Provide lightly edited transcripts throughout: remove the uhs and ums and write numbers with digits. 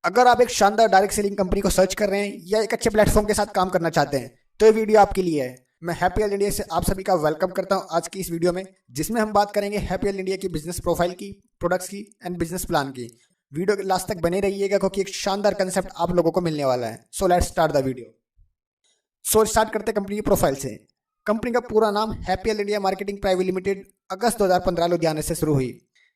अगर आप एक शानदार डायरेक्ट सेलिंग कंपनी को सर्च कर रहे हैं या एक अच्छे प्लेटफॉर्म के साथ काम करना चाहते हैं तो ये वीडियो आपके लिए है। मैं हैप्पीएल इंडिया से आप सभी का वेलकम करता हूं आज की इस वीडियो में, जिसमें हम बात करेंगे हैप्पीएल इंडिया की बिजनेस प्रोफाइल की, प्रोडक्ट्स की एंड बिजनेस प्लान की। वीडियो के लास्ट तक बने रहिएगा क्योंकि एक शानदार कंसेप्ट आप लोगों को मिलने वाला है। So let's start the video. Start करते हैं कंपनी की प्रोफाइल से। कंपनी का पूरा नाम हैप्पीएल इंडिया मार्केटिंग प्राइवेट लिमिटेड अगस्त 2015 लुधियाना से शुरू हुई।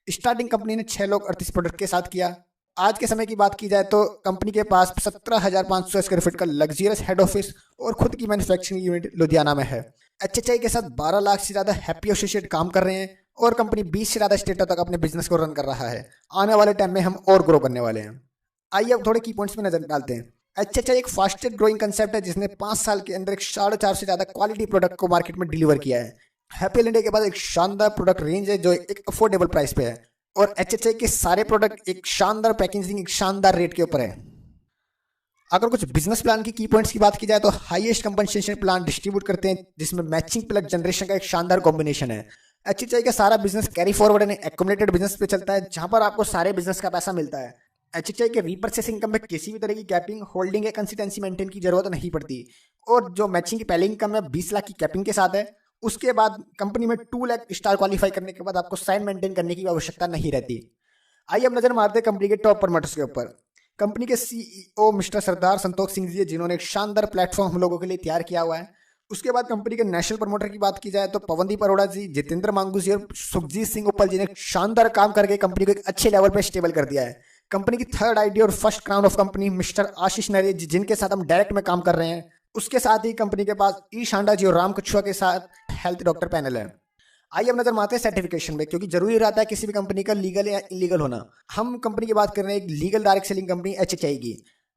स्टार्टिंग कंपनी ने 6 लोग 38 प्रोडक्ट के साथ किया। आज के समय की बात की जाए तो कंपनी के पास 17,500 स्क्वायर फीट का लग्जरियस हेड ऑफिस और खुद की मैन्युफैक्चरिंग यूनिट लुधियाना में है। एचएचआई के साथ 12 लाख से ज़्यादा हैप्पी एसोसिएट काम कर रहे हैं और कंपनी 20 से ज़्यादा स्टेटों तक अपने बिजनेस को रन कर रहा है। आने वाले टाइम में हम और ग्रो करने वाले हैं। आइए अब थोड़े की पॉइंट्स में नजर डालते हैं। एचएचआई एक फास्टेस्ट ग्रोइंग कंसेप्ट है जिसने 5 साल के अंदर 4.5 से ज़्यादा क्वालिटी प्रोडक्ट को मार्केट में डिलीवर किया है। हैप्पीएल इंडिया के पास एक शानदार प्रोडक्ट रेंज है जो एक अफोर्डेबल प्राइस पे है और एचएचआई के सारे प्रोडक्ट एक शानदार पैकेजिंग, एक शानदार रेट के ऊपर है। अगर कुछ बिजनेस प्लान की पॉइंट्स की बात की जाए तो हाईएस्ट कंपनसेशन प्लान डिस्ट्रीब्यूट करते हैं जिसमें मैचिंग प्लस जनरेशन का एक शानदार कॉम्बिनेशन है। एचएचआई का सारा business carry forward and accumulated business पे चलता है जहां पर आपको सारे बिजनेस का पैसा मिलता है। एचएचआई के रीपर्चेस इनकम में किसी भी तरह की कैपिंग, होल्डिंग या कंसिस्टेंसी मेंटेन की जरूरत नहीं पड़ती और जो मैचिंग की पहली इनकम है 20 लाख की कैपिंग के साथ है। उसके बाद कंपनी में 2 लाख स्टार क्वालिफाई करने के बाद आपको साइन मेंटेन करने की आवश्यकता नहीं रहती। आइए अब नजर मारते हैं कंपनी के टॉप प्रमोटर्स के ऊपर। कंपनी के सीईओ मिस्टर सरदार संतोष सिंह जी, जिन्होंने एक शानदार प्लेटफॉर्म हम लोगों के लिए तैयार किया हुआ है। उसके बाद कंपनी के नेशनल प्रमोटर की बात की जाए तो पवनदीप अरोड़ा जी, जितेंद्र मांगू जी और सुखजीत सिंह उपल जी ने शानदार काम करके कंपनी को एक अच्छे लेवल पर स्टेबल कर दिया है। कंपनी की थर्ड आईडी और first crown of company mister Ashish Nare ji, जिनके साथ हम डायरेक्ट में काम कर रहे हैं। उसके साथ ही कंपनी के पास ई शांडा जी और राम कछुआ के साथ हेल्थ डॉक्टर पैनल है। आइए अब नजर मारते हैं सर्टिफिकेशन में, क्योंकि जरूरी रहता है किसी भी कंपनी का लीगल या इलीगल होना। हम कंपनी की बात कर रहे हैं एक लीगल डायरेक्ट सेलिंग कंपनी एचएचआई की।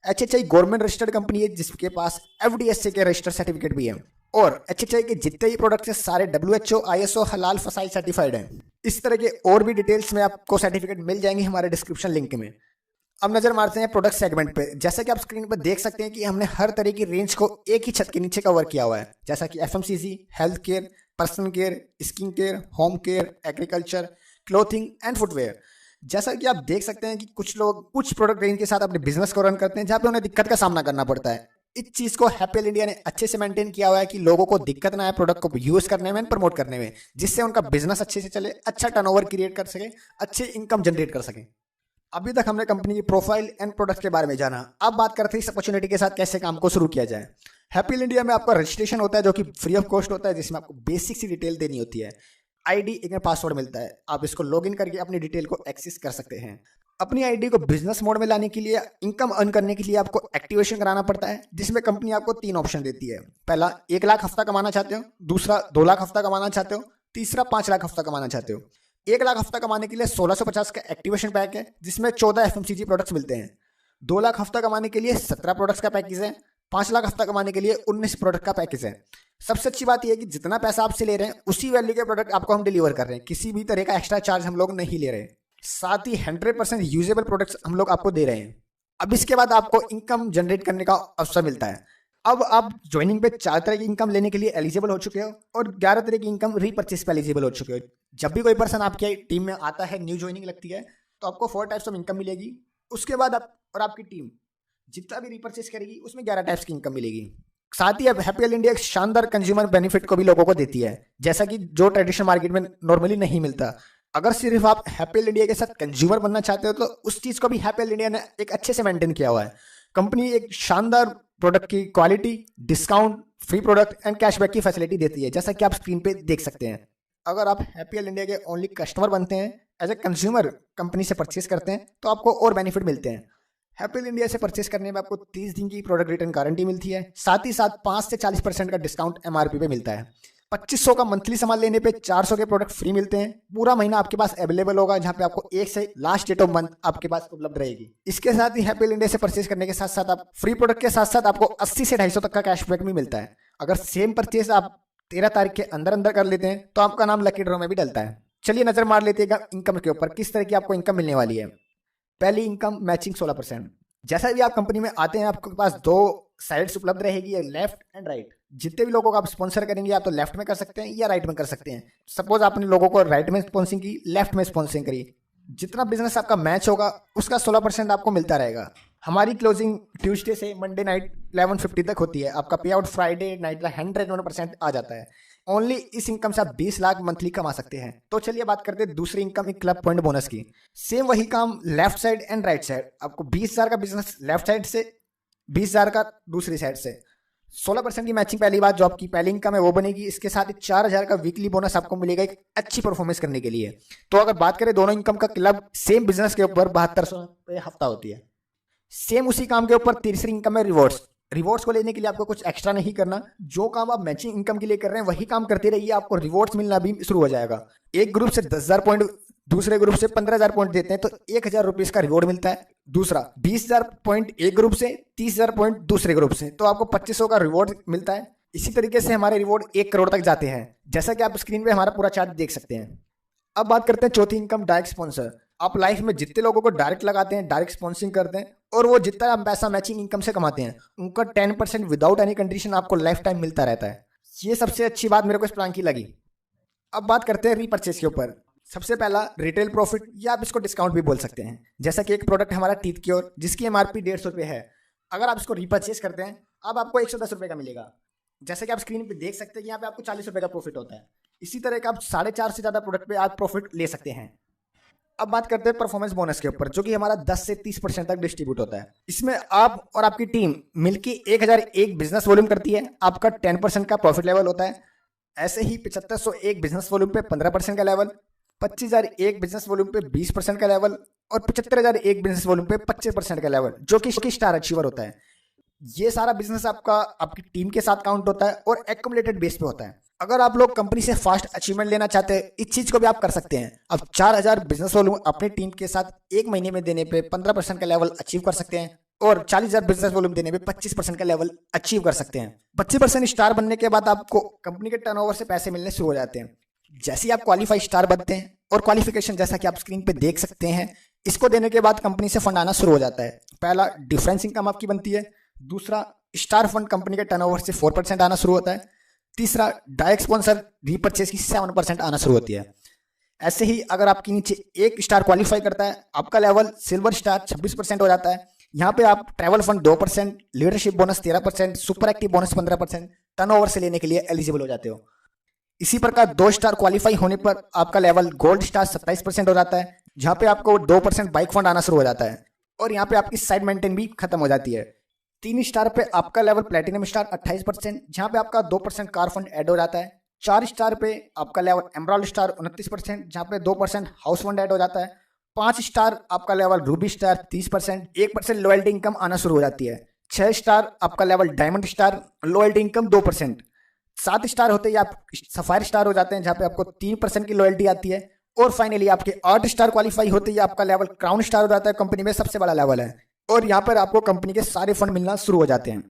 एचएचआई गवर्नमेंट रजिस्टर्ड कंपनी है जिसके पास एफडीएससी के रजिस्टर सर्टिफिकेट भी है और एचएचआई के जितने भी प्रोडक्ट्स हैं सारे डब्ल्यूएचओ, आईएसओ, हलाल, फसाइल सर्टिफाइड हैं। इस तरह के और भी डिटेल्स में आपको सर्टिफिकेट मिल जाएंगे हमारे डिस्क्रिप्शन लिंक में। अब नजर मारते हैं प्रोडक्ट सेगमेंट पे। जैसा कि आप स्क्रीन पर देख सकते हैं कि हमने हर तरह की रेंज को एक ही छत के नीचे कवर किया हुआ है, जैसा कि FMCG, health care, personal care, skin care, home care, agriculture, clothing and footwear. जैसा कि आप देख सकते हैं कि कुछ लोग कुछ प्रोडक्ट रेंज के साथ अपने बिजनेस को रन करते हैं जहाँ पे उन्हें दिक्कत का सामना करना पड़ता है। इस चीज को हैप्पीएल इंडिया ने अच्छे से मेंटेन किया हुआ है कि लोगों को दिक्कत ना आए प्रोडक्ट को यूज करने में, प्रमोट करने में, जिससे उनका बिजनेस अच्छे से चले, अच्छा टर्नओवर क्रिएट कर सके, अच्छी इनकम जनरेट कर सके। अभी तक हमने कंपनी की प्रोफाइल एंड प्रोडक्ट के बारे में जाना। अब बात करते हैं इस अपॉर्चुनिटी के साथ कैसे काम को शुरू किया जाए। हैप्पीएल इंडिया में आपका रजिस्ट्रेशन होता है जो कि फ्री ऑफ कॉस्ट होता है, जिसमें आपको बेसिक सी डिटेल देनी होती है। आईडी एक पासवर्ड मिलता है, आप इसको लॉगिन करके अपनी डिटेल को एक्सेस कर सकते हैं। अपनी आईडी को बिजनेस मोड में लाने के लिए, इनकम अर्न करने के लिए आपको एक्टिवेशन कराना पड़ता है, जिसमें कंपनी आपको 3 ऑप्शन देती है। पहला 1 लाख हफ्ता कमाना चाहते हो, दूसरा 2 लाख हफ्ता कमाना चाहते हो, तीसरा 5 लाख हफ्ता कमाना चाहते हो। 1 लाख हफ्ता कमाने के लिए 1650 का एक्टिवेशन पैक है जिसमें 14 एफएमसीजी प्रोडक्ट्स मिलते हैं। 2 लाख हफ्ता कमाने के लिए 17 प्रोडक्ट्स का पैकेज है। 5 लाख हफ्ता कमाने के लिए 19 प्रोडक्ट का पैकेज है। सबसे अच्छी बात यह है कि जितना पैसा आपसे ले रहे हैं उसी वैल्यू के प्रोडक्ट आपको हम डिलीवर कर रहे हैं, किसी भी तरह का एक्स्ट्रा चार्ज हम लोग नहीं ले रहे हैं। साथ ही 100% यूजेबल प्रोडक्ट्स हम लोग आपको दे रहे हैं। अब इसके बाद आपको इनकम जनरेट करने का अवसर मिलता है। अब आप ज्वाइनिंग पे 4 तरह की इनकम लेने के लिए एलिजिबल हो चुके हो और 11 तरह की इनकम रीपर्चेस पे एलिजिबल हो चुके हो। जब भी कोई पर्सन आपके टीम में आता है, न्यू ज्वाइनिंग लगती है, तो आपको 4 टाइप्स ऑफ इनकम मिलेगी। उसके बाद आप और आपकी टीम जितना भी रीपर्चेस करेगी उसमें 11 टाइप्स की इनकम मिलेगी। साथ ही अब हैप्पीएल इंडिया एक शानदार कंज्यूमर बेनिफिट को भी लोगों को देती है, जैसा कि जो ट्रेडिशनल मार्केट में नॉर्मली नहीं मिलता। अगर सिर्फ आप हैप्पीएल इंडिया के साथ कंज्यूमर बनना चाहते हो तो उस चीज को भी हैप्पीएल इंडिया ने एक अच्छे से मेंटेन किया हुआ है। कंपनी एक शानदार प्रोडक्ट की quality, discount, free product and cashback की फैसिलिटी देती है, जैसा कि आप स्क्रीन पे देख सकते हैं। अगर आप हैप्पीएल इंडिया के ओनली कस्टमर बनते हैं, एज ए कंज्यूमर कंपनी से परचेस करते हैं, तो आपको और बेनिफिट मिलते हैं। हैप्पीएल इंडिया से परचेस करने में आपको 30 दिन की प्रोडक्ट रिटर्न गारंटी मिलती है। साथ ही साथ 5 से 40% का डिस्काउंट एमआरपी पे मिलता है। 2500 का मंथली सामान लेने पे 400 के प्रोडक्ट फ्री मिलते हैं। पूरा महीना आपके पास अवेलेबल होगा, जहां पे आपको 1 से लास्ट डेट ऑफ मंथ आपके पास उपलब्ध रहेगी। इसके साथ ही हैप्पीएल इंडिया से परचेस करने के साथ साथ आप फ्री प्रोडक्ट के साथ साथ आपको 80 से 250 तक का कैशबैक भी मिलता है। अगर सेम परचेस आप 13 तारीख के अंदर अंदर कर लेते हैं तो आपका नाम लकी ड्रॉ में भी डलता है। चलिए नजर मार लेते हैं इनकम के ऊपर, किस तरह की आपको इनकम मिलने वाली है। पहली इनकम मैचिंग 16%। जैसा भी आप कंपनी में आते हैं आपके पास 2 साइड्स उपलब्ध रहेगी, लेफ्ट एंड राइट। जितने भी लोगों को आप स्पॉन्सर करेंगे आप तो लेफ्ट में कर सकते हैं या राइट में कर सकते हैं। सपोज आपने लोगों को राइट में स्पॉन्सिंग की, लेफ्ट में स्पॉन्सिंग करी, जितना बिजनेस आपका मैच होगा उसका 16% आपको मिलता रहेगा। हमारी क्लोजिंग ट्यूसडे से मंडे नाइट 11:50 तक होती है। आपका पे आउट फ्राइडे नाइट 101% आ जाता है। ओनली इस इनकम से आप 20 लाख मंथली कमा सकते हैं। तो चलिए बात करते हैं दूसरी इनकम, एक क्लब पॉइंट बोनस की। सेम वही काम left side and right side. आपको 20,000 का बिजनेस लेफ्ट साइड से, 20,000 का दूसरी साइड से। 16% की मैचिंग पहली बात जो आपकी पहली इनकम है वो बनेगी। इसके साथ ही 4,000 का वीकली बोनस आपको मिलेगा एक अच्छी परफॉर्मेंस करने के लिए। तो अगर बात करें दोनों इनकम का, क्लब सेम बिजनेस के ऊपर 7200 पे हफ्ता होती है। सेम उसी काम के ऊपर तीसरी इनकम है रिवॉर्ड्स। रिवॉर्ड्स को लेने के लिए आपको कुछ एक्स्ट्रा नहीं करना। जो काम आप मैचिंग इनकम के लिए कर रहे हैं वही काम करते रहिए, आपको रिवॉर्ड्स मिलना भी शुरू हो जाएगा। एक ग्रुप से 10,000 पॉइंट, दूसरे ग्रुप से 15,000 पॉइंट देते हैं तो 1,000 रुपीज का रिवॉर्ड मिलता है। दूसरा 20,000 पॉइंट एक ग्रुप से, 30,000 पॉइंट दूसरे ग्रुप से, तो आपको 2,500 का रिवॉर्ड मिलता है। इसी तरीके से हमारे रिवॉर्ड 1 करोड़ तक जाते हैं, जैसा कि आप स्क्रीन पे हमारा पूरा चार्ट देख सकते हैं। अब बात करते हैं चौथी इनकम, डायरेक्ट स्पॉन्सर। आप लाइफ में जितने लोगों को डायरेक्ट लगाते हैं, डायरेक्ट स्पॉन्सरिंग करते हैं और वो जितना पैसा मैचिंग इनकम से कमाते हैं, उनका 10% विदाउट एनी कंडीशन आपको लाइफ टाइम मिलता रहता है। ये सबसे अच्छी बात मेरे को इस प्लान की लगी। अब बात करते हैं रीपर्चेज के ऊपर। सबसे पहला रिटेल प्रॉफिट, या आप इसको डिस्काउंट भी बोल सकते हैं। जैसा कि एक प्रोडक्ट हमारा टीथ क्योर, जिसकी एमआरपी 150 रुपये है, अगर आप इसको रीपर्चेज करते हैं अब आपको 110 रुपये का मिलेगा। जैसे कि आप स्क्रीन पे देख सकते हैं, यहाँ पे आपको 40 रुपये का प्रॉफिट होता है। इसी तरह का आप 4.5 से ज़्यादा प्रोडक्ट पे आप प्रॉफिट ले सकते हैं। अब बात करते हैं परफॉर्मेंस बोनस के ऊपर, जो कि हमारा 10 से 30% तक डिस्ट्रीब्यूट होता है। इसमें आप और आपकी टीम मिलकर 1,001 बिजनेस वॉल्यूम करती है, आपका 10% का प्रॉफिट लेवल होता है। ऐसे ही 7,501 बिजनेस वॉल्यूम पे 15% का लेवल, 25,001 बिजनेस वॉल्यूम पे 20% का लेवल और 75,001 बिजनेस वॉल्यूम पे 25% का लेवल, जो कि स्टार अचीवर होता है। ये सारा बिजनेस आपका आपकी टीम के साथ काउंट होता है और एक्युमुलेटेड बेस पे होता है। अगर आप लोग कंपनी से फास्ट अचीवमेंट लेना चाहते हैं, इस चीज को भी आप कर सकते हैं। अब 4,000 बिजनेस वॉल्यूम अपनी टीम के साथ एक महीने में देने पे 15% का लेवल अचीव कर सकते हैं और 40,000 बिजनेस वॉल्यूम देने पे 25% का लेवल अचीव कर सकते हैं। 25% स्टार बनने के बाद आपको कंपनी के टर्नओवर से पैसे मिलने शुरू हो जाते हैं। जैसे ही आप क्वालिफाई स्टार बनते हैं, और क्वालिफिकेशन जैसा कि आप स्क्रीन पे देख सकते हैं, इसको देने के बाद कंपनी से फंड आना शुरू हो जाता है। पहला डिफरेंस इनकम आपकी बनती है, दूसरा स्टार फंड कंपनी के टर्नओवर से 4% आना शुरू होता है, तीसरा डायरेक्ट स्पॉन्सर रीपर्चेज की 7% आना शुरू होती है। ऐसे ही अगर आपके नीचे एक स्टार क्वालिफाई करता है, आपका लेवल सिल्वर स्टार 26% हो जाता है। यहाँ पे आप travel fund 2%, leadership bonus 13%, super active bonus 15% turnover से लेने के लिए एलिजिबल हो जाते हो। इसी प्रकार 2 स्टार क्वालिफाई होने पर आपका लेवल गोल्ड स्टार 27% हो जाता है, जहाँ पे आपको 2% बाइक फंड आना शुरू हो जाता है और यहाँ पे आपकी साइड मेंटेन भी खत्म हो जाती है। 3 स्टार पे आपका लेवल प्लेटिनम स्टार 28%, जहाँ पे आपका 2% कार फंड ऐड हो जाता है। 4 स्टार पे आपका लेवल एमराल्ड स्टार 29%, जहाँ पे 2% हाउस फंड ऐड हो जाता है। 5 स्टार आपका level Ruby star 30%, 1% loyalty income आना शुरू हो जाती है। 6 स्टार आपका level diamond star, loyalty income 2%। 7 star होते ही आप सफायर स्टार हो जाते हैं, जहाँ पे आपको 3% की लॉयल्टी आती है। और फाइनली आपके 8 स्टार क्वालिफाई होते ही आपका लेवल क्राउन स्टार हो जाता है, कंपनी में सबसे बड़ा लेवल है और यहाँ पर आपको कंपनी के सारे फंड मिलना शुरू हो जाते हैं।